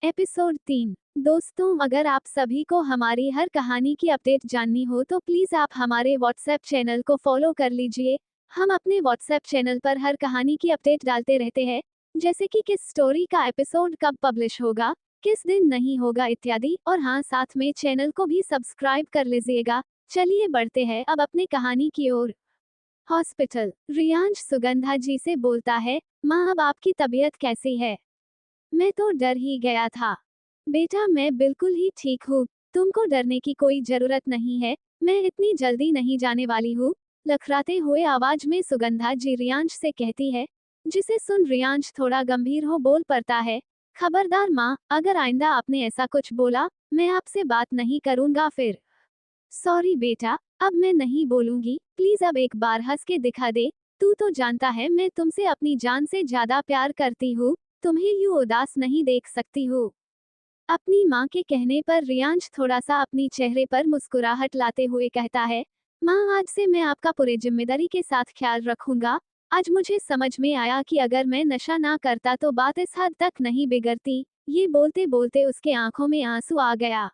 Episode 3। दोस्तों, अगर आप सभी को हमारी हर कहानी की अपडेट जाननी हो तो प्लीज आप हमारे व्हाट्सएप चैनल को फॉलो कर लीजिए। हम अपने व्हाट्सएप चैनल पर हर कहानी की अपडेट डालते रहते हैं, जैसे कि किस स्टोरी का एपिसोड कब पब्लिश होगा, किस दिन नहीं होगा इत्यादि। और हाँ, साथ में चैनल को भी सब्सक्राइब कर लीजिएगा। चलिए बढ़ते हैं अब अपने कहानी की ओर। हॉस्पिटल। रियांश सुगंधा जी से बोलता है, माँ अब आपकी तबीयत कैसी है? मैं तो डर ही गया था। बेटा, मैं बिल्कुल ही ठीक हूँ। तुमको डरने की कोई जरूरत नहीं है। मैं इतनी जल्दी नहीं जाने वाली हूँ। लखराते हुए आवाज में सुगंधा जी रियांश से कहती है, जिसे सुन रियांश थोड़ा गंभीर हो बोल पड़ता है, खबरदार माँ, अगर आइंदा आपने ऐसा कुछ बोला, मैं आपसे बात नहीं करूँगा फिर। सॉरी बेटा, अब मैं नहीं बोलूंगी। प्लीज अब एक बार हंस के दिखा दे। तू तो जानता है मैं तुमसे अपनी जान से ज्यादा प्यार करती हूँ। तुम्हें यूं उदास नहीं देख सकती हूँ। अपनी माँ के कहने पर रियांश थोड़ा सा अपनी चेहरे पर मुस्कुराहट लाते हुए कहता है, माँ आज से मैं आपका पूरे जिम्मेदारी के साथ ख्याल रखूंगा। आज मुझे समझ में आया कि अगर मैं नशा ना करता तो बात इस हद तक नहीं बिगड़ती। ये बोलते बोलते उसके आंखों में आंसू आ गया।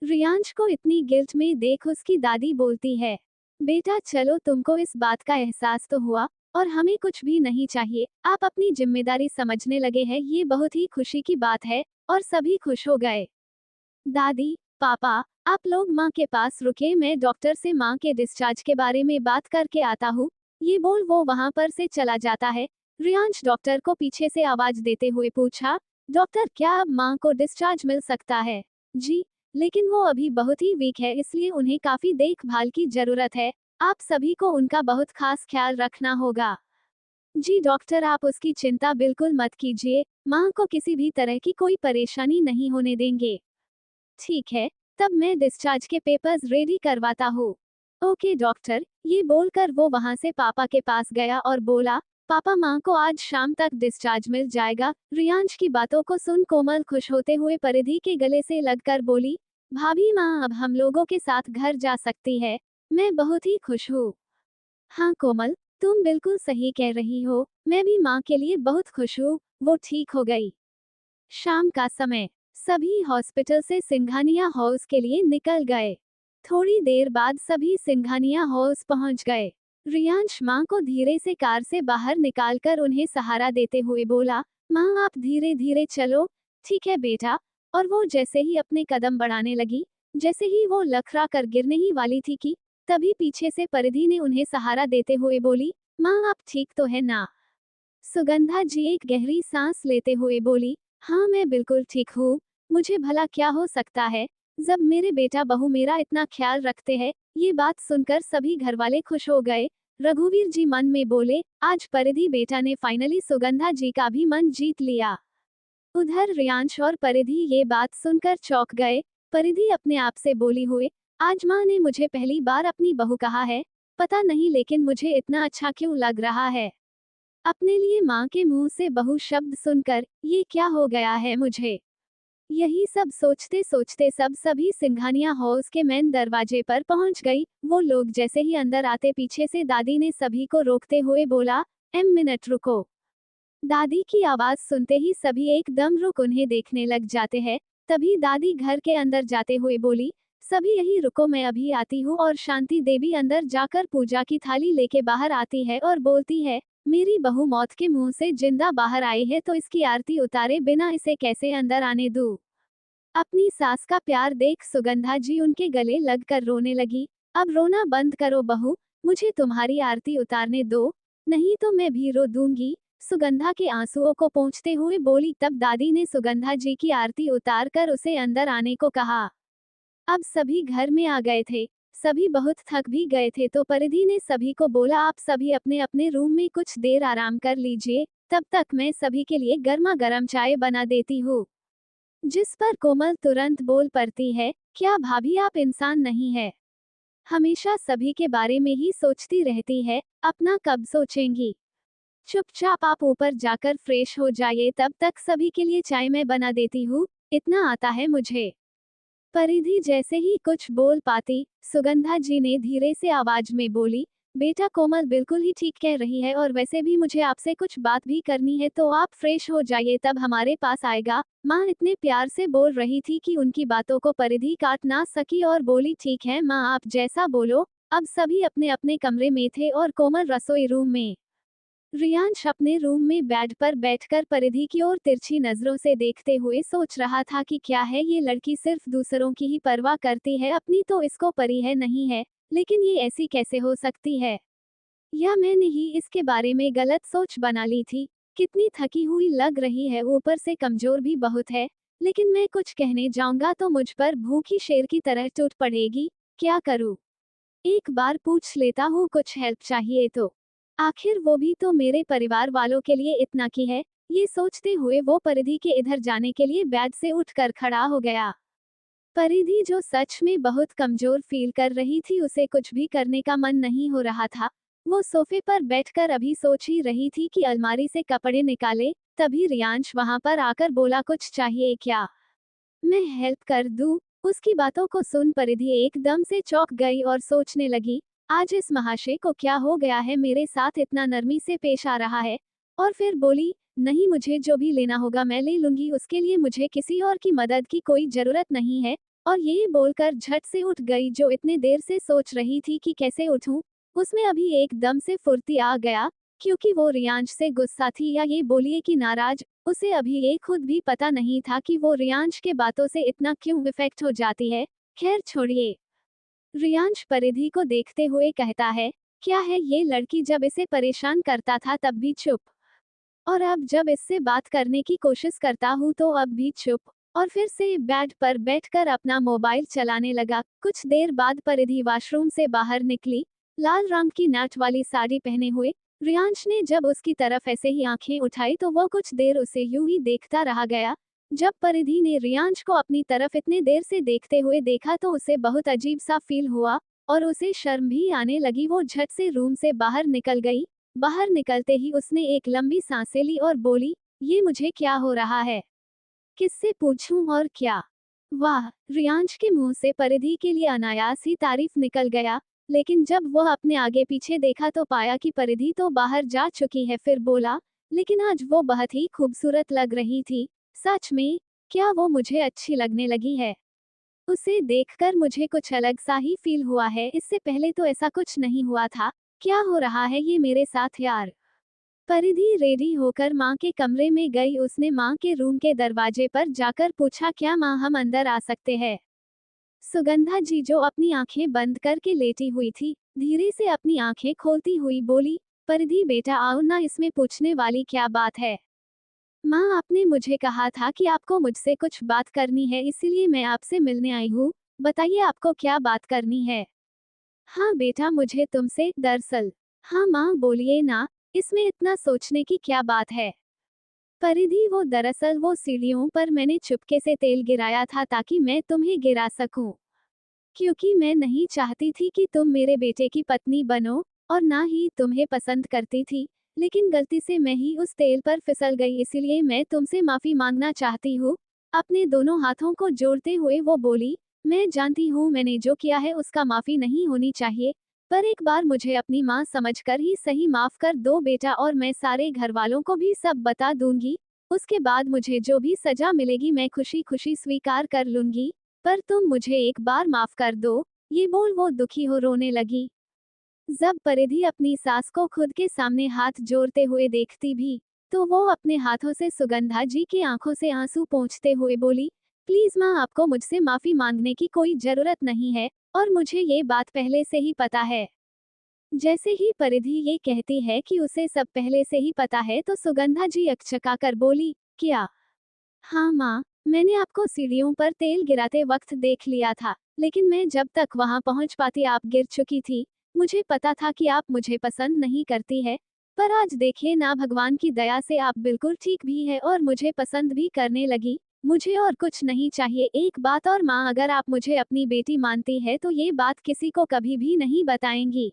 रियांश को इतनी गिल्ट में देख उसकी दादी बोलती है, बेटा चलो, तुमको इस बात का एहसास तो हुआ, और हमें कुछ भी नहीं चाहिए। आप अपनी जिम्मेदारी समझने लगे हैं, ये बहुत ही खुशी की बात है। और सभी खुश हो गए। दादी, पापा, आप लोग माँ के पास रुके, मैं डॉक्टर से माँ के डिस्चार्ज के बारे में बात करके आता हूँ। ये बोल वो वहाँ पर से चला जाता है। रियांश डॉक्टर को पीछे से आवाज देते हुए पूछा, डॉक्टर क्या अब माँ को डिस्चार्ज मिल सकता है? जी, लेकिन वो अभी बहुत ही वीक है, इसलिए उन्हें काफी देखभाल की जरूरत है। आप सभी को उनका बहुत खास ख्याल रखना होगा। जी डॉक्टर, आप उसकी चिंता बिल्कुल मत कीजिए। माँ को किसी भी तरह की कोई परेशानी नहीं होने देंगे। ठीक है, तब मैं डिस्चार्ज के पेपर्स रेडी करवाता हूँ। ओके डॉक्टर, ये बोलकर वो वहाँ से पापा के पास गया और बोला, पापा माँ को आज शाम तक डिस्चार्ज मिल जाएगा। रियांश की बातों को सुन कोमल खुश होते हुए परिधि के गले से लगकर बोली, भाभी माँ अब हम लोगों के साथ घर जा सकती है। मैं बहुत ही खुश हूँ। हाँ कोमल, तुम बिल्कुल सही कह रही हो। मैं भी माँ के लिए बहुत खुश हूँ। वो ठीक हो गई। शाम का समय। सभी हॉस्पिटल से सिंघानिया हाउस के लिए निकल गए। थोड़ी देर बाद सभी सिंघानिया हाउस पहुंच गए। रियांश माँ को धीरे से कार से बाहर निकालकर उन्हें सहारा देते हुए बोला, माँ आप धीरे धीरे चलो। ठीक है बेटा। और वो जैसे ही अपने कदम बढ़ाने लगी, जैसे ही वो लखरा कर गिरने ही वाली थी कि तभी पीछे से परिधि ने उन्हें सहारा देते हुए बोली, माँ आप ठीक तो है ना? सुगंधा जी एक गहरी सांस लेते हुए बोली, हाँ मैं बिल्कुल ठीक हूँ। मुझे भला क्या हो सकता है, जब मेरे बेटा बहू मेरा इतना ख्याल रखते हैं। ये बात सुनकर सभी घरवाले खुश हो गए। रघुवीर जी मन में बोले, आज परिधि बेटा ने फाइनली सुगंधा जी का भी मन जीत लिया। उधर रियांश और परिधि ये बात सुनकर चौंक गए। परिधि अपने आप से बोली हुए, आज माँ ने मुझे पहली बार अपनी बहू कहा है। पता नहीं लेकिन मुझे इतना अच्छा क्यों लग रहा है। अपने लिए माँ के मुंह से बहू शब्द सुनकर ये क्या हो गया है मुझे। यही सब सोचते सोचते सभी सिंघानिया हाउस के मेन दरवाजे पर पहुंच गई। वो लोग जैसे ही अंदर आते पीछे से दादी ने सभी को रोकते हुए बोला, मिनट रुको। दादी की आवाज सुनते ही सभी एकदम रुक उन्हें देखने लग जाते हैं। तभी दादी घर के अंदर जाते हुए बोली, सभी यही रुको, मैं अभी आती हूँ। और शांति देवी अंदर जाकर पूजा की थाली लेके बाहर आती है और बोलती है, मेरी बहू मौत के मुंह से जिंदा बाहर आई है तो इसकी आरती उतारे बिना इसे कैसे अंदर आने दूं। अपनी सास का प्यार देख सुगंधा जी उनके गले लगकर रोने लगी। अब रोना बंद करो बहू, मुझे तुम्हारी आरती उतारने दो, नहीं तो मैं भी रो दूंगी। सुगंधा के आंसुओं को पोंछते हुए बोली। तब दादी ने सुगंधा जी की आरती उतार कर उसे अंदर आने को कहा। अब सभी घर में आ गए थे। सभी बहुत थक भी गए थे तो परिधि ने सभी को बोला, आप सभी अपने अपने रूम में कुछ देर आराम कर लीजिए, तब तक मैं सभी के लिए गर्मा गर्म चाय बना देती हूँ। जिस पर कोमल तुरंत बोल पड़ती है, क्या भाभी आप इंसान नहीं है? हमेशा सभी के बारे में ही सोचती रहती है, अपना कब सोचेंगी? चुपचाप आप ऊपर जाकर फ्रेश हो जाइए, तब तक सभी के लिए चाय मैं बना देती हूँ, इतना आता है मुझे। परिधि जैसे ही कुछ बोल पाती, सुगंधा जी ने धीरे से आवाज में बोली, बेटा कोमल बिल्कुल ही ठीक कह रही है, और वैसे भी मुझे आपसे कुछ बात भी करनी है, तो आप फ्रेश हो जाइए तब हमारे पास आएगा। माँ इतने प्यार से बोल रही थी कि उनकी बातों को परिधि काट ना सकी और बोली, ठीक है माँ, आप जैसा बोलो। अब सभी अपने अपने कमरे में थे और कोमल रसोई रूम में। रियांश अपने रूम में बेड पर बैठकर परिधि की ओर तिरछी नजरों से देखते हुए सोच रहा था कि क्या है ये लड़की सिर्फ दूसरों की ही परवाह करती है, अपनी तो इसको परी है नहीं है, लेकिन ये ऐसी कैसे हो सकती है? या मैंने ही इसके बारे में गलत सोच बना ली थी? कितनी थकी हुई लग रही है, ऊपर से कमजोर भी बहुत है। लेकिन मैं कुछ कहने जाऊंगा तो मुझ पर भूखी शेर की तरह टूट पड़ेगी। क्या करूं? एक बार पूछ लेता हूँ, कुछ हेल्प चाहिए तो। आखिर वो भी तो मेरे परिवार वालों के लिए इतना की है। ये सोचते हुए वो परिधि के इधर जाने के लिए बेड से उठकर खड़ा हो गया। परिधि जो सच में बहुत कमजोर फील कर रही थी, उसे कुछ भी करने का मन नहीं हो रहा था। वो सोफे पर बैठकर अभी सोच ही रही थी कि अलमारी से कपड़े निकाले, तभी रियांश वहां पर आकर बोला, कुछ चाहिए क्या? मैं हेल्प कर दूं? उसकी बातों को सुन परिधि एकदम से चौंक गई और सोचने लगी, आज इस महाशय को क्या हो गया है, मेरे साथ इतना नरमी से पेश आ रहा है। और फिर बोली, नहीं, मुझे जो भी लेना होगा मैं ले लूंगी, उसके लिए मुझे किसी और की मदद की कोई जरूरत नहीं है। और ये बोलकर झट से उठ गई। जो इतने देर से सोच रही थी कि कैसे उठूं, उसमें अभी एकदम से फुर्ती आ गया, क्योंकि वो रियांश से गुस्सा थी या ये बोलिए कि नाराज। उसे अभी ये खुद भी पता नहीं था कि वो रियांश के बातों से इतना क्यों इफेक्ट हो जाती है। खैर छोड़िए। रियांश परिधि को देखते हुए कहता है, क्या है ये लड़की, जब इसे परेशान करता था तब भी चुप, और अब जब इससे बात करने की कोशिश करता हूँ तो अब भी चुप। और फिर से बेड पर बैठकर अपना मोबाइल चलाने लगा। कुछ देर बाद परिधि वॉशरूम से बाहर निकली, लाल रंग की नेट वाली साड़ी पहने हुए। रियांश ने जब उसकी तरफ ऐसे ही आंखें उठाई तो वो कुछ देर उसे यूं ही देखता रह गया। जब परिधि ने रियांश को अपनी तरफ इतने देर से देखते हुए देखा तो उसे बहुत अजीब सा फील हुआ, और उसे शर्म भी आने लगी। वो झट से रूम से बाहर निकल गई। बाहर निकलते ही उसने एक लंबी सांसें ली और बोली, ये मुझे क्या हो रहा है? किससे पूछूं और क्या? वाह! रियांश के मुंह से परिधि के लिए अनायास ही तारीफ निकल गया। लेकिन जब वह अपने आगे पीछे देखा तो पाया कि परिधि तो बाहर जा चुकी है। फिर बोला, लेकिन आज वो बहुत ही खूबसूरत लग रही थी। सच में? क्या वो मुझे अच्छी लगने लगी है? उसे देखकर मुझे कुछ अलग सा ही फील हुआ है। इससे पहले तो ऐसा कुछ नहीं हुआ था। क्या हो रहा है ये मेरे साथ यार? परिधि रेडी होकर माँ के कमरे में गई। उसने माँ के रूम के दरवाजे पर जाकर पूछा, क्या माँ हम अंदर आ सकते हैं? सुगंधा जी, जो अपनी आंखें बंद करके लेटी हुई थी, धीरे से अपनी आंखें खोलती हुई बोली, परिधि बेटा आओ ना, इसमें पूछने वाली क्या बात है? माँ, आपने मुझे कहा था कि आपको मुझसे कुछ बात करनी है, इसीलिए मैं आपसे मिलने आई हूँ। बताइए आपको क्या बात करनी है? हाँ बेटा, मुझे तुमसे, दरअसल। हाँ माँ, बोलिए ना, इसमें इतना सोचने की क्या बात है? परिधि, वो दरअसल वो सीढ़ियों पर मैंने चुपके से तेल गिराया था ताकि मैं तुम्हें गिरा सकूं, क्योंकि मैं नहीं चाहती थी कि तुम मेरे बेटे की पत्नी बनो, और ना ही तुम्हें पसंद करती थी। लेकिन गलती से मैं ही उस तेल पर फिसल गई, इसलिए मैं तुमसे माफी मांगना चाहती हूँ। अपने दोनों हाथों को जोड़ते हुए वो बोली, मैं जानती हूँ मैंने जो किया है उसका माफी नहीं होनी चाहिए, पर एक बार मुझे अपनी माँ समझकर ही सही माफ कर दो बेटा, और मैं सारे घर वालों को भी सब बता दूंगी। उसके बाद मुझे जो भी सजा मिलेगी मैं खुशी खुशी स्वीकार कर लूंगी। पर तुम मुझे एक बार माफ कर दो। ये बोल वो दुखी हो रोने लगी। जब परिधि अपनी सास को खुद के सामने हाथ जोड़ते हुए देखती भी, तो वो अपने हाथों से सुगंधा जी की आंखों से आंसू पोंछते हुए बोली, प्लीज माँ, आपको मुझसे माफी मांगने की कोई जरूरत नहीं है, और मुझे ये बात पहले से ही पता है। जैसे ही परिधि ये कहती है कि उसे सब पहले से ही पता है तो सुगंधा जी अकछका कर बोली, क्या? हाँ माँ, मैंने आपको सीढ़ियों पर तेल गिराते वक्त देख लिया था, लेकिन मैं जब तक वहां पहुंच पाती आप गिर चुकी थी। मुझे पता था कि आप मुझे पसंद नहीं करती है, पर आज देखिए ना, भगवान की दया से आप बिल्कुल ठीक भी है और मुझे पसंद भी करने लगी। मुझे और कुछ नहीं चाहिए। एक बात और माँ, अगर आप मुझे अपनी बेटी मानती है तो ये बात किसी को कभी भी नहीं बताएंगी।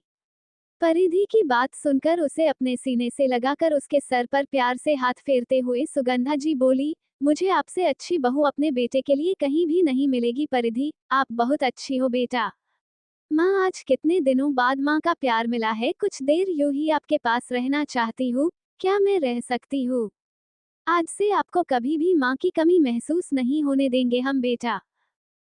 परिधि की बात सुनकर उसे अपने सीने से लगाकर उसके सर पर प्यार से हाथ फेरते हुए सुगंधा जी बोली, मुझे आपसे अच्छी बहू अपने बेटे के लिए कहीं भी नहीं मिलेगी परिधि, आप बहुत अच्छी हो बेटा। माँ, आज कितने दिनों बाद माँ का प्यार मिला है, कुछ देर यूं ही आपके पास रहना चाहती हूँ। क्या मैं रह सकती हूँ? आज से आपको कभी भी माँ की कमी महसूस नहीं होने देंगे हम बेटा।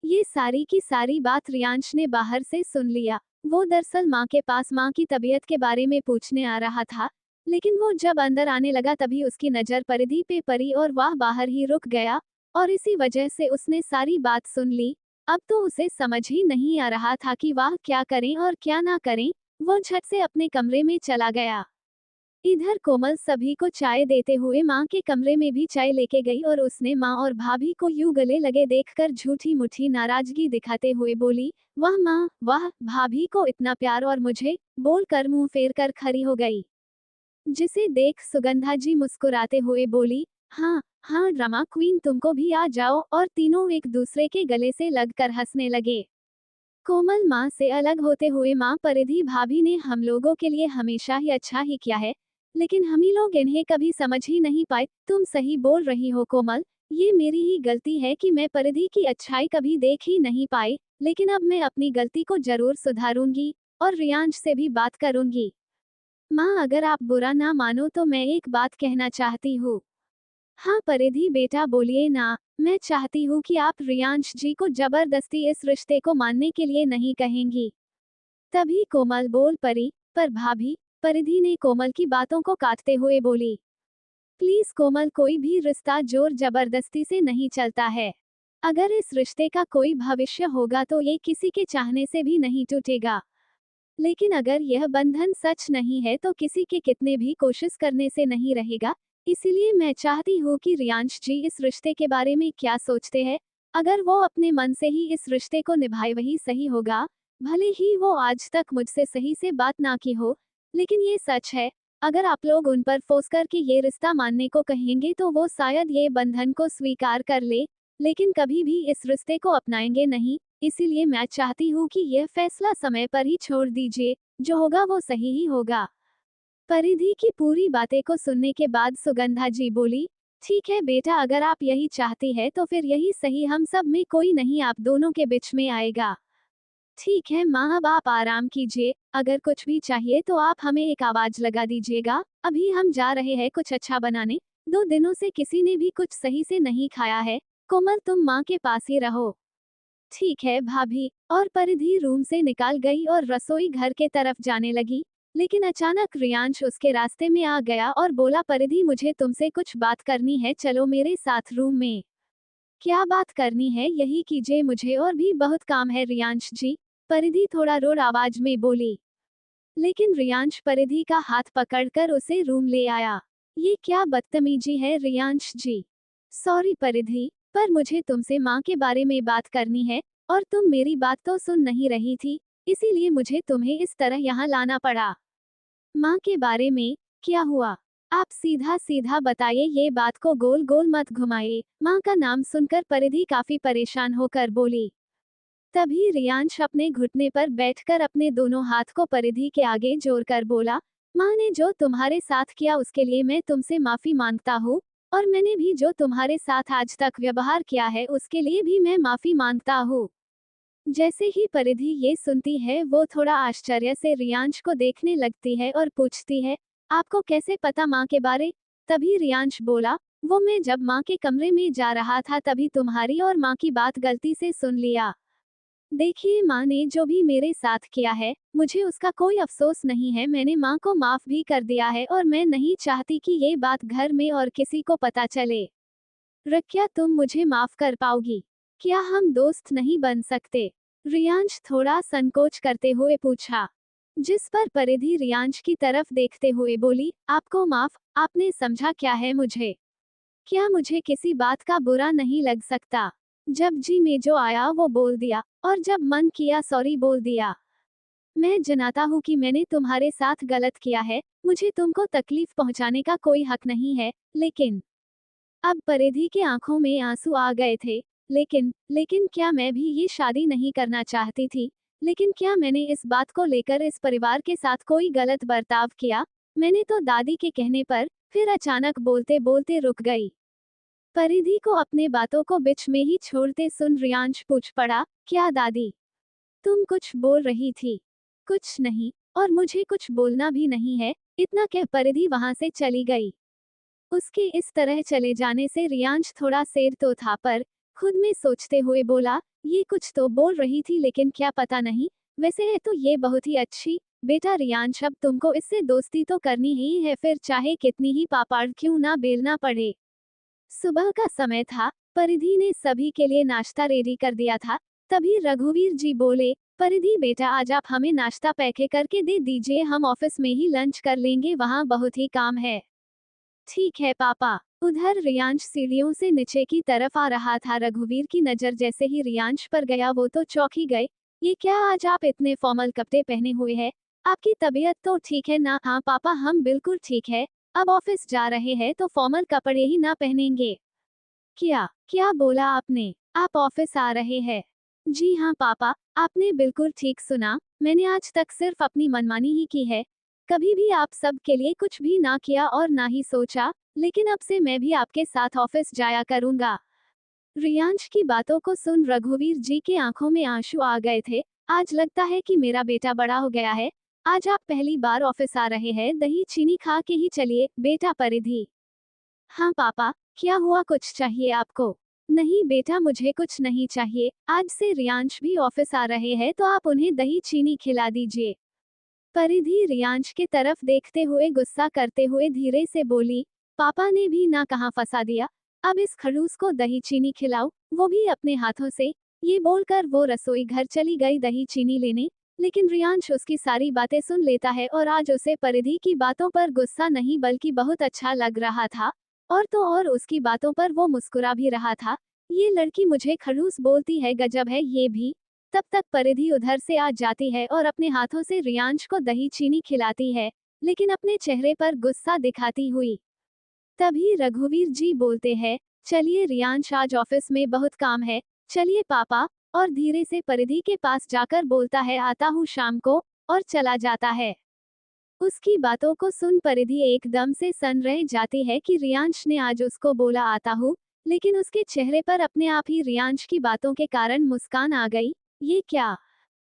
ये सारी की सारी बात रियांश ने बाहर से सुन लिया। वो दरअसल माँ के पास माँ की तबीयत के बारे में पूछने आ रहा था, लेकिन वो जब अंदर आने लगा तभी उसकी नज़र परिधि पे पड़ी और वह बाहर ही रुक गया, और इसी वजह से उसने सारी बात सुन ली। अब तो उसे समझ ही नहीं आ रहा था कि वह क्या करें और क्या ना करें। वो झट से अपने कमरे में चला गया। इधर कोमल सभी को चाय देते हुए माँ के कमरे में भी चाय लेके गई और उसने माँ और भाभी को यूं गले लगे देखकर झूठी मुठी नाराजगी दिखाते हुए बोली, वाह माँ वाह, भाभी को इतना प्यार, और मुझे बोलकर मुंह फेर कर खड़ी हो गई। जिसे देख सुगंधा जी मुस्कुराते हुए बोली, हाँ हाँ ड्रामा क्वीन, तुमको भी आ जाओ, और तीनों एक दूसरे के गले से लगकर हंसने लगे। कोमल माँ से अलग होते हुए माँ परिधि भाभी ने हम लोगों के लिए हमेशा ही अच्छा ही किया है, लेकिन हम ही लोग इन्हें कभी समझ ही नहीं पाए। तुम सही बोल रही हो कोमल, ये मेरी ही गलती है कि मैं परिधि की अच्छाई कभी देख ही नहीं पाई, लेकिन अब मैं अपनी गलती को जरूर सुधारूंगी और रियांश से भी बात करूंगी। माँ, अगर आप बुरा ना मानो तो मैं एक बात कहना चाहती हूँ। हाँ परिधि बेटा, बोलिए ना। मैं चाहती हूँ कि आप रियांश जी को जबरदस्ती इस रिश्ते को मानने के लिए नहीं कहेंगी। तभी कोमल बोल पड़ी, पर भाभी। परिधि ने कोमल की बातों को काटते हुए बोली, प्लीज कोमल, कोई भी रिश्ता जोर जबरदस्ती से नहीं चलता है। अगर इस रिश्ते का कोई भविष्य होगा तो ये किसी के चाहने से भी नहीं टूटेगा, लेकिन अगर यह बंधन सच नहीं है तो किसी के कितने भी कोशिश करने से नहीं रहेगा। इसीलिए मैं चाहती हूँ कि रियांश जी इस रिश्ते के बारे में क्या सोचते हैं। अगर वो अपने मन से ही इस रिश्ते को निभाए वही सही होगा। भले ही वो आज तक मुझसे सही से बात ना की हो, लेकिन ये सच है। अगर आप लोग उन पर फोर्स करके ये रिश्ता मानने को कहेंगे तो वो शायद ये बंधन को स्वीकार कर ले, लेकिन कभी भी इस रिश्ते को अपनाएंगे नहीं। इसीलिए मैं चाहती हूँ कि यह फैसला समय पर ही छोड़ दीजिए, जो होगा वो सही ही होगा। परिधि की पूरी बातें को सुनने के बाद सुगंधा जी बोली, ठीक है बेटा, अगर आप यही चाहती है तो फिर यही सही, हम सब में कोई नहीं आप दोनों के बीच में आएगा। ठीक है माँ, अब आप आराम कीजिए, अगर कुछ भी चाहिए तो आप हमें एक आवाज लगा दीजिएगा। अभी हम जा रहे हैं कुछ अच्छा बनाने। 2 दिनों से किसी ने भी कुछ सही से नहीं खाया है। कोमल, तुम माँ के पास ही रहो। ठीक है भाभी। और परिधि रूम से निकल गई और रसोई घर के तरफ जाने लगी, लेकिन अचानक रियांश उसके रास्ते में आ गया और बोला, परिधि मुझे तुमसे कुछ बात करनी है, चलो मेरे साथ रूम में। क्या बात करनी है, यही कीजिए, मुझे और भी बहुत काम है रियांश जी। परिधि थोड़ा रोड आवाज में बोली, लेकिन रियांश परिधि का हाथ पकड़कर उसे रूम ले आया। ये क्या बदतमीजी है रियांश जी। सॉरी परिधि, पर मुझे तुमसे माँ के बारे में बात करनी है, और तुम मेरी बात तो सुन नहीं रही थी, इसीलिए मुझे तुम्हें इस तरह यहाँ लाना पड़ा। माँ के बारे में? क्या हुआ? आप सीधा सीधा बताइए, ये बात को गोल गोल मत घुमाइए। माँ का नाम सुनकर परिधि काफी परेशान होकर बोली। तभी रियांश अपने घुटने पर बैठकर अपने दोनों हाथ को परिधि के आगे जोड़कर बोला, माँ ने जो तुम्हारे साथ किया उसके लिए मैं तुमसे माफी मांगता हूँ, और मैंने भी जो तुम्हारे साथ आज तक व्यवहार किया है उसके लिए भी मैं माफी मांगता हूँ। जैसे ही परिधि ये सुनती है वो थोड़ा आश्चर्य से रियांश को देखने लगती है और पूछती है, आपको कैसे पता माँ के बारे? तभी रियांश बोला, वो मैं जब माँ के कमरे में जा रहा था तभी तुम्हारी और माँ की बात गलती से सुन लिया। देखिए माँ ने जो भी मेरे साथ किया है, मुझे उसका कोई अफसोस नहीं है, मैंने माँ को माफ भी कर दिया है और मैं नहीं चाहती कि ये बात घर में और किसी को पता चले। क्या तुम मुझे माफ कर पाओगी? क्या हम दोस्त नहीं बन सकते? रियांश थोड़ा संकोच करते हुए पूछा। जिस पर परिधि रियांश की तरफ देखते हुए बोली, आपको माफ? आपने समझा क्या है मुझे? क्या मुझे किसी बात का बुरा नहीं लग सकता? जब जी में जो आया वो बोल दिया, और जब मन किया सॉरी बोल दिया। मैं जानता हूँ कि मैंने तुम्हारे साथ गलत किया है, मुझे तुमको तकलीफ पहुँचाने का कोई हक नहीं है, लेकिन अब परिधि की आंखों में आंसू आ गए थे। लेकिन क्या मैं भी ये शादी नहीं करना चाहती थी? लेकिन क्या मैंने इस बात को लेकर इस परिवार के साथ कोई गलत बर्ताव किया? मैंने तो दादी के कहने पर। फिर अचानक बोलते बोलते रुक गई। परिधि को अपने बातों को बीच में ही छोड़ते सुन रियांश पूछ पड़ा, क्या दादी? तुम कुछ बोल रही थी? कुछ नहीं, और मुझे कुछ बोलना भी नहीं है, इतना कह परिधि वहां से चली गई। उसके इस तरह चले जाने से रियांश थोड़ा सैड तो था, पर खुद में सोचते हुए बोला, ये कुछ तो बोल रही थी लेकिन क्या पता नहीं, वैसे है तो ये बहुत ही अच्छी। बेटा रियांश, अब तुमको इससे दोस्ती तो करनी ही है, फिर चाहे कितनी ही पापड़ क्यों ना बेलना पड़े। सुबह का समय था, परिधि ने सभी के लिए नाश्ता रेडी कर दिया था। तभी रघुवीर जी बोले, परिधि बेटा आज आप हमें नाश्ता पैक करके दे दीजिए, हम ऑफिस में ही लंच कर लेंगे, वहाँ बहुत ही काम है। ठीक है पापा। उधर रियांश सीढ़ियों से नीचे की तरफ आ रहा था। रघुवीर की नजर जैसे ही रियांश पर गया वो तो चौंक ही गए। ये क्या, आज आप इतने फॉर्मल कपड़े पहने हुए हैं? आपकी तबीयत तो ठीक है ना? हाँ पापा, हम बिल्कुल ठीक है, अब ऑफिस जा रहे हैं तो फॉर्मल कपड़े ही ना पहनेंगे। क्या क्या बोला आपने? आप ऑफिस आ रहे हैं? जी हाँ पापा, आपने बिल्कुल ठीक सुना, मैंने आज तक सिर्फ अपनी मनमानी ही की है, कभी भी आप सब के लिए कुछ भी ना किया और ना ही सोचा, लेकिन अब से मैं भी आपके साथ ऑफिस जाया करूंगा। रियांश की बातों को सुन रघुवीर जी के आंखों में आंसू आ गए थे। आज लगता है कि मेरा बेटा बड़ा हो गया है। आज आप पहली बार ऑफिस आ रहे हैं, दही चीनी खा के ही चलिए बेटा। परिधि, हाँ पापा, क्या हुआ, कुछ चाहिए आपको? नहीं बेटा, मुझे कुछ नहीं चाहिए, आज से रियांश भी ऑफिस आ रहे हैं तो आप उन्हें दही चीनी खिला दीजिए। परिधि रियांश के तरफ देखते हुए गुस्सा करते हुए धीरे से बोली, पापा ने भी ना कहाँ फंसा दिया, अब इस खड़ूस को दही चीनी खिलाओ, वो भी अपने हाथों से। ये बोलकर वो रसोई घर चली गई दही चीनी लेने। लेकिन रियांश उसकी सारी बातें सुन लेता है और आज उसे परिधि की बातों पर गुस्सा नहीं बल्कि बहुत अच्छा लग रहा था। और तो और उसकी बातों पर वो मुस्कुरा भी रहा था। ये लड़की मुझे खड़ूस बोलती है, गजब है ये भी। तब तक परिधि उधर से आ जाती है और अपने हाथों से रियांश को दही चीनी खिलाती है, लेकिन अपने चेहरे पर गुस्सा दिखाती हुई। तभी रघुवीर जी बोलते हैं, चलिए रियांश, आज ऑफिस में बहुत काम है, चलिए पापा। और धीरे से परिधि के पास जाकर बोलता है, आता हूँ शाम को, और चला जाता है। उसकी बातों को सुन परिधि एकदम से सन रह जाती है कि रियांश ने आज उसको बोला आता हूँ, लेकिन उसके चेहरे पर अपने आप ही रियांश की बातों के कारण मुस्कान आ गई। ये क्या,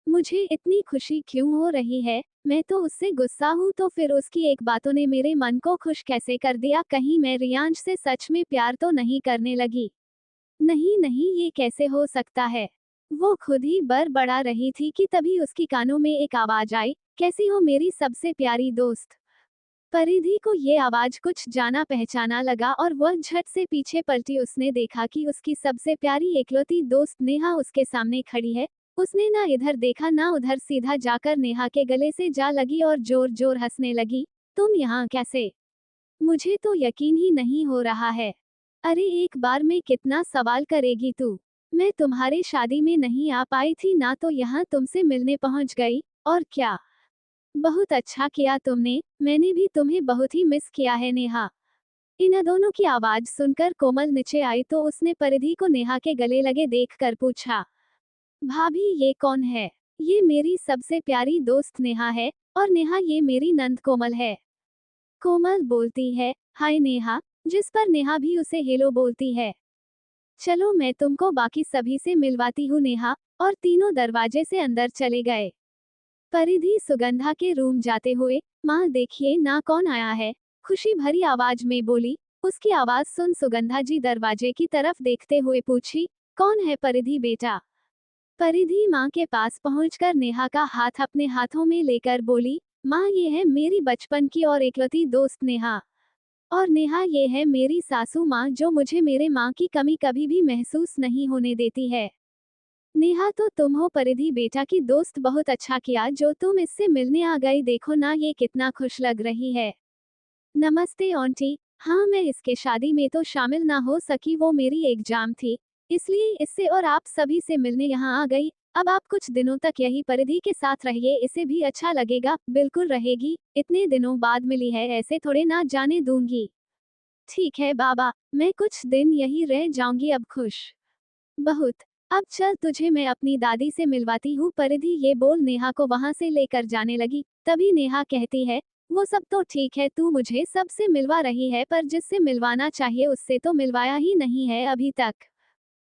मुझे इतनी खुशी क्यों हो रही है? मैं तो उससे गुस्सा हूँ, तो फिर उसकी एक बातों ने मेरे मन को खुश कैसे कर दिया? कहीं मैं रियांश से सच में प्यार तो नहीं करने लगी? नहीं नहीं, ये कैसे हो सकता है? वो खुद ही बड़बड़ा रही थी कि तभी उसकी कानों में एक आवाज आई, कैसी हो मेरी सबसे प्यारी दोस्त? परिधि को ये आवाज कुछ जाना पहचाना लगा और वह झट से पीछे पलटी। उसने देखा कि उसकी सबसे प्यारी एकलौती दोस्त नेहा उसके सामने खड़ी है। उसने ना इधर देखा ना उधर, सीधा जाकर नेहा के गले से जा लगी और जोर जोर हंसने लगी। तुम यहाँ कैसे? मुझे तो यकीन ही नहीं हो रहा है। अरे एक बार में कितना सवाल करेगी तू? मैं तुम्हारे शादी में नहीं आ पाई थी ना, तो यहाँ तुमसे मिलने पहुँच गई, और क्या। बहुत अच्छा किया तुमने, मैंने भी तुम्हें बहुत ही मिस किया है नेहा। इन दोनों की आवाज सुनकर कोमल नीचे आई तो उसने परिधि को नेहा के गले लगे देखकर पूछा, भाभी ये कौन है? ये मेरी सबसे प्यारी दोस्त नेहा है, और नेहा ये मेरी नंद कोमल है। कोमल बोलती है, हाय नेहा, जिस पर नेहा भी उसे हेलो बोलती है। चलो मैं तुमको बाकी सभी से मिलवाती हूँ नेहा, और तीनों दरवाजे से अंदर चले गए। परिधि सुगंधा के रूम जाते हुए, माँ देखिए ना कौन आया है, खुशी भरी आवाज में बोली। उसकी आवाज सुन सुगंधा जी दरवाजे की तरफ देखते हुए पूछी, कौन है परिधि बेटा? परिधि माँ के पास पहुंचकर नेहा का हाथ अपने हाथों में लेकर बोली, माँ ये है मेरी बचपन की और एकलौती दोस्त नेहा। और नेहा ये है मेरी सासू माँ, जो मुझे मेरे माँ की कमी कभी भी महसूस नहीं होने देती है। नेहा तो तुम हो परिधि बेटा की दोस्त, बहुत अच्छा किया जो तुम इससे मिलने आ गई, देखो ना ये कितना खुश लग रही है। नमस्ते आंटी। हाँ मैं इसके शादी में तो शामिल ना हो सकी, वो मेरी एग्जाम थी, इसलिए इससे और आप सभी से मिलने यहाँ आ गई। अब आप कुछ दिनों तक यही परिधि के साथ रहिए, इसे भी अच्छा लगेगा। बिल्कुल रहेगी, इतने दिनों बाद मिली है, ऐसे थोड़े ना जाने दूंगी। ठीक है बाबा, मैं कुछ दिन यही रह जाऊंगी, अब खुश बहुत। अब चल तुझे मैं अपनी दादी से मिलवाती हूँ। परिधि ये बोल नेहा को वहां से लेकर जाने लगी। तभी नेहा कहती है, वो सब तो ठीक है, तू मुझे सबसे मिलवा रही है, पर जिससे मिलवाना चाहिए उससे तो मिलवाया ही नहीं है अभी तक।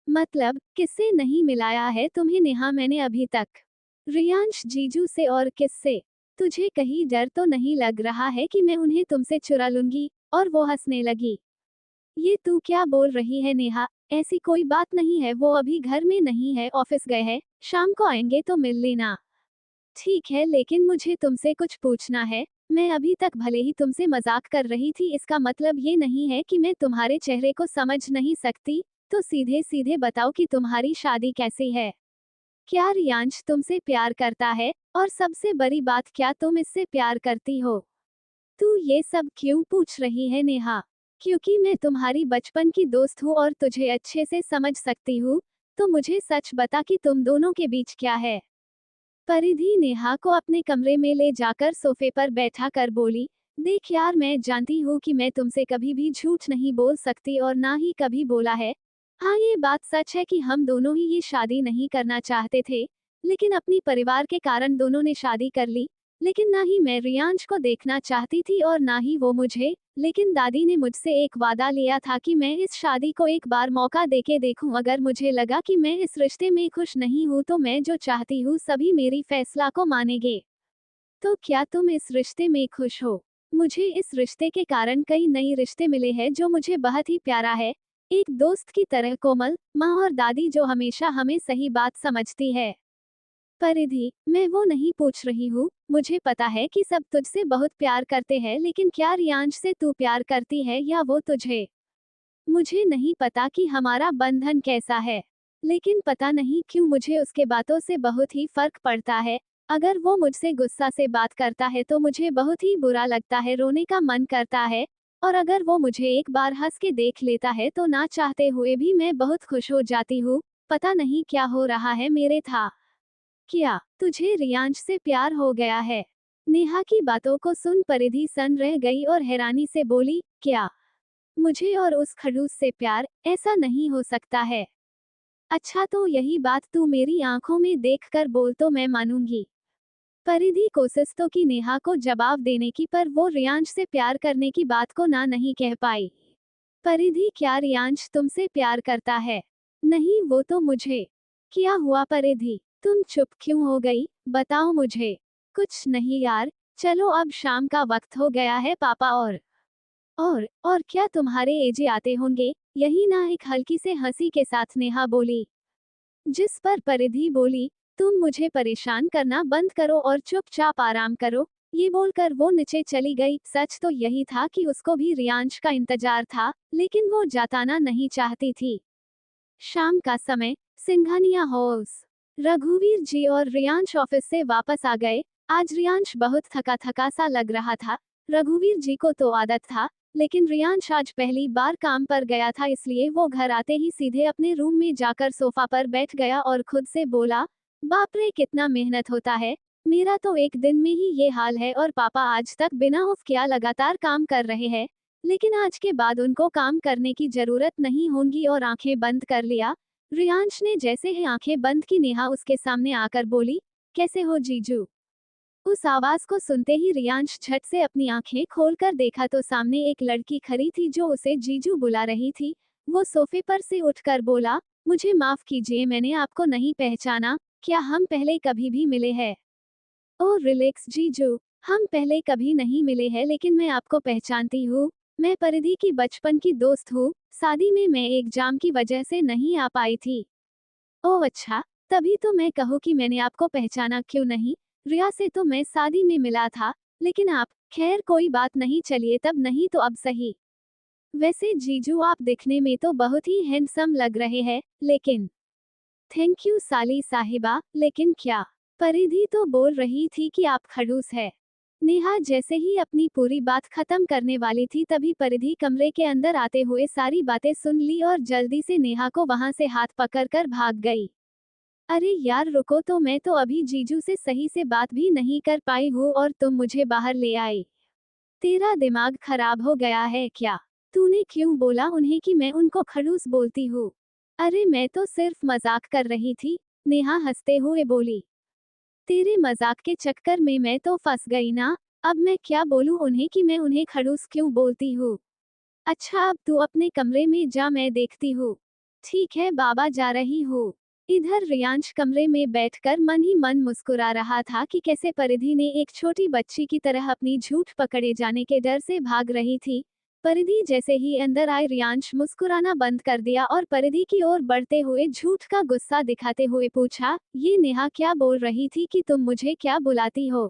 मतलब किससे नहीं मिलाया है तुम्हें नेहा मैंने अभी तक? रियांश जीजू से और किससे? तुझे कहीं डर तो नहीं लग रहा है कि मैं उन्हें तुमसे चुरा लूंगी? और वो हंसने लगी। ये तू क्या बोल रही है नेहा? ऐसी कोई बात नहीं है, वो अभी घर में नहीं है, ऑफिस गए हैं, शाम को आएंगे तो मिल लेना। ठीक है, लेकिन मुझे तुमसे कुछ पूछना है। मैं अभी तक भले ही तुमसे मजाक कर रही थी, इसका मतलब ये नहीं है कि मैं तुम्हारे चेहरे को समझ नहीं सकती। तो सीधे सीधे बताओ कि तुम्हारी शादी कैसी है? क्या रियांश तुमसे प्यार करता है? और सबसे बड़ी बात, क्या तुम इससे प्यार करती हो? तू ये सब क्यों पूछ रही है नेहा? क्योंकि मैं तुम्हारी बचपन की दोस्त हूँ और तुझे अच्छे से समझ सकती हूँ। तो मुझे सच बता कि तुम दोनों के बीच क्या है? परिधि नेहा को अपने कमरे में ले जाकर सोफे पर बैठा कर बोली, देख यार, मैं जानती हूँ कि मैं तुमसे कभी भी झूठ नहीं बोल सकती और ना ही कभी बोला है। हाँ, ये बात सच है कि हम दोनों ही ये शादी नहीं करना चाहते थे, लेकिन अपनी परिवार के कारण दोनों ने शादी कर ली। लेकिन ना ही मैं रियांश को देखना चाहती थी और ना ही वो मुझे। लेकिन दादी ने मुझसे एक वादा लिया था कि मैं इस शादी को एक बार मौका देके देखूं। अगर मुझे लगा कि मैं इस रिश्ते में खुश नहीं हूं तो मैं जो चाहती हूं सभी मेरी फैसला को मानेंगे। तो क्या तुम इस रिश्ते में खुश हो? मुझे इस रिश्ते के कारण कई नए रिश्ते मिले हैं जो मुझे बहुत ही प्यारा है। एक दोस्त की तरह कोमल, माँ और दादी जो हमेशा हमें सही बात समझती है। परिधि, मैं वो नहीं पूछ रही हूँ। मुझे पता है कि सब तुझसे बहुत प्यार करते हैं, लेकिन क्या रियांश से तू प्यार करती है या वो तुझे? मुझे नहीं पता कि हमारा बंधन कैसा है, लेकिन पता नहीं क्यों मुझे उसके बातों से बहुत ही फर्क पड़ता है। अगर वो मुझसे गुस्सा से बात करता है तो मुझे बहुत ही बुरा लगता है, रोने का मन करता है। और अगर वो मुझे एक बार हंस के देख लेता है तो ना चाहते हुए भी मैं बहुत खुश हो जाती हूँ। पता नहीं क्या हो रहा है मेरे था। क्या तुझे रियांश से प्यार हो गया है? नेहा की बातों को सुन परिधि सन रह गई और हैरानी से बोली, क्या? मुझे और उस खड़ूस से प्यार? ऐसा नहीं हो सकता है। अच्छा, तो यही बात तू मेरी आंखों में देखकर बोल तो मैं मानूंगी। परिधि कोशिश तो की नेहा को जवाब देने की, पर वो रियांश से प्यार करने की बात को ना नहीं कह पाई। परिधि, क्या रियांश तुमसे प्यार करता है? नहीं, वो तो मुझे। क्या हुआ परिधि? तुम चुप क्यों हो गई? बताओ मुझे। कुछ नहीं यार। चलो, अब शाम का वक्त हो गया है, पापा और क्या तुम्हारे एजे आते होंगे? यही ना? एक हल्की से हंसी के साथ नेहा बोली। जिस पर परिधि बोली, तुम मुझे परेशान करना बंद करो और चुपचाप आराम करो। ये बोलकर वो नीचे चली गई। सच तो यही था कि उसको भी रियांश का इंतजार था, लेकिन वो जताना नहीं चाहती थी। शाम का समय, सिंघानिया हाउस। रघुवीर जी और रियांश ऑफिस से वापस आ गए। आज रियांश बहुत थका थका सा लग रहा था। रघुवीर जी को तो आदत था, लेकिन रियांश आज पहली बार काम पर गया था, इसलिए वो घर आते ही सीधे अपने रूम में जाकर सोफा पर बैठ गया और खुद से बोला, बाप रे, कितना मेहनत होता है। मेरा तो एक दिन में ही ये हाल है और पापा आज तक बिना ऑफ किया लगातार काम कर रहे हैं। लेकिन आज के बाद उनको काम करने की जरूरत नहीं होगी। और आंखें बंद कर लिया। रियांश ने जैसे ही आंखें बंद की, नेहा उसके सामने आकर बोली, कैसे हो जीजू? उस आवाज को सुनते ही रियांश झट से अपनी आंखें खोलकर देखा तो सामने एक लड़की खड़ी थी जो उसे जीजू बुला रही थी। वो सोफे पर से उठकर बोला, मुझे माफ कीजिए, मैंने आपको नहीं पहचाना। क्या हम पहले कभी भी मिले हैं? ओह रिलैक्स जीजू, हम पहले कभी नहीं मिले हैं, लेकिन मैं आपको पहचानती हूँ। मैं परिधि की बचपन की दोस्त हूँ। शादी में मैं एग्जाम की वजह से नहीं आ पाई थी। ओह अच्छा, तभी तो मैं कहूँ कि मैंने आपको पहचाना क्यों नहीं। रिया से तो मैं शादी में मिला था, लेकिन आप। खैर कोई बात नहीं, चलिए तब नहीं तो अब सही। वैसे जीजू, आप दिखने में तो बहुत ही हैंडसम लग रहे हैं, लेकिन। थैंक यू साली साहिबा, लेकिन क्या? परिधि तो बोल रही थी कि आप खड़ूस है। नेहा जैसे ही अपनी पूरी बात खत्म करने वाली थी तभी परिधि कमरे के अंदर आते हुए सारी बातें सुन ली और जल्दी से नेहा को वहां से हाथ पकड़कर भाग गई। अरे यार रुको, तो मैं तो अभी जीजू से सही से बात भी नहीं कर पाई हूँ और तुम मुझे बाहर ले आई। तेरा दिमाग खराब हो गया है क्या? तूने क्यों बोला उन्हें कि मैं उनको खड़ूस बोलती हूँ? अरे मैं तो सिर्फ मजाक कर रही थी। नेहा हंसते हुए बोली। तेरे मजाक के चक्कर में मैं तो फंस गई ना। अब मैं क्या बोलूं उन्हें कि मैं उन्हें खड़ूस क्यों बोलती हूँ? अच्छा, अब तू अपने कमरे में जा, मैं देखती हूँ। ठीक है बाबा, जा रही हूँ। इधर रियांश कमरे में बैठकर मन ही मन मुस्कुरा रहा था कि कैसे परिधि ने एक छोटी बच्ची की तरह अपनी झूठ पकड़े जाने के डर से भाग रही थी। परिधि जैसे ही अंदर आए रियांश मुस्कुराना बंद कर दिया और परिधि की ओर बढ़ते हुए झूठ का गुस्सा दिखाते हुए पूछा, ये नेहा क्या बोल रही थी कि तुम मुझे क्या बुलाती हो?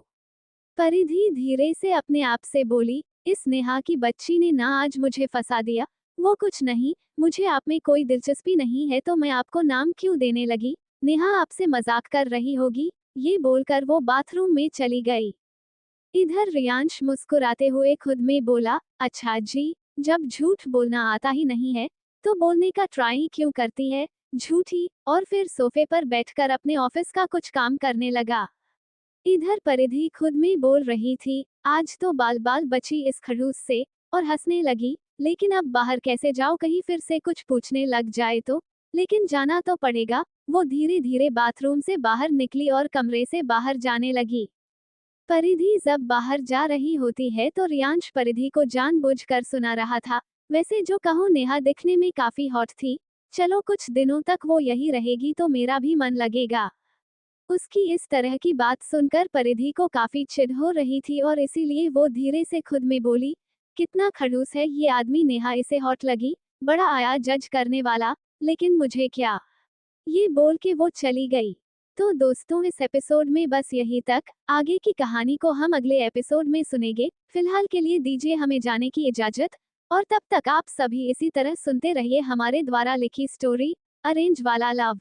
परिधि धीरे से अपने आप से बोली, इस नेहा की बच्ची ने ना आज मुझे फंसा दिया। वो कुछ नहीं, मुझे आप में कोई दिलचस्पी नहीं है तो मैं आपको नाम क्यों देने लगी? नेहा आपसे मजाक कर रही होगी। ये बोलकर वो बाथरूम में चली गई। इधर रियांश मुस्कुराते हुए खुद में बोला, अच्छा जी, जब झूठ बोलना आता ही नहीं है तो बोलने का ट्राई क्यों करती है झूठी। और फिर सोफे पर बैठकर अपने ऑफिस का कुछ काम करने लगा। इधर परिधि खुद में बोल रही थी, आज तो बाल बाल बची इस खड़ूस से, और हंसने लगी। लेकिन अब बाहर कैसे जाओ, कहीं फिर से कुछ पूछने लग जाए तो? लेकिन जाना तो पड़ेगा। वो धीरे धीरे बाथरूम से बाहर निकली और कमरे से बाहर जाने लगी। परिधि जब बाहर जा रही होती है तो रियांश परिधि को जानबूझकर सुना रहा था। वैसे जो कहूँ, नेहा दिखने में काफी हॉट थी। चलो कुछ दिनों तक वो यही रहेगी तो मेरा भी मन लगेगा। उसकी इस तरह की बात सुनकर परिधि को काफी चिढ़ हो रही थी और इसीलिए वो धीरे से खुद में बोली, कितना खड़ूस है ये आदमी, नेहा इसे हॉट लगी, बड़ा आया जज करने वाला, लेकिन मुझे क्या। ये बोल के वो चली गई। तो दोस्तों, इस एपिसोड में बस यही तक। आगे की कहानी को हम अगले एपिसोड में सुनेंगे। फिलहाल के लिए दीजिए हमें जाने की इजाजत, और तब तक आप सभी इसी तरह सुनते रहिए हमारे द्वारा लिखी स्टोरी, अरेंज वाला लव।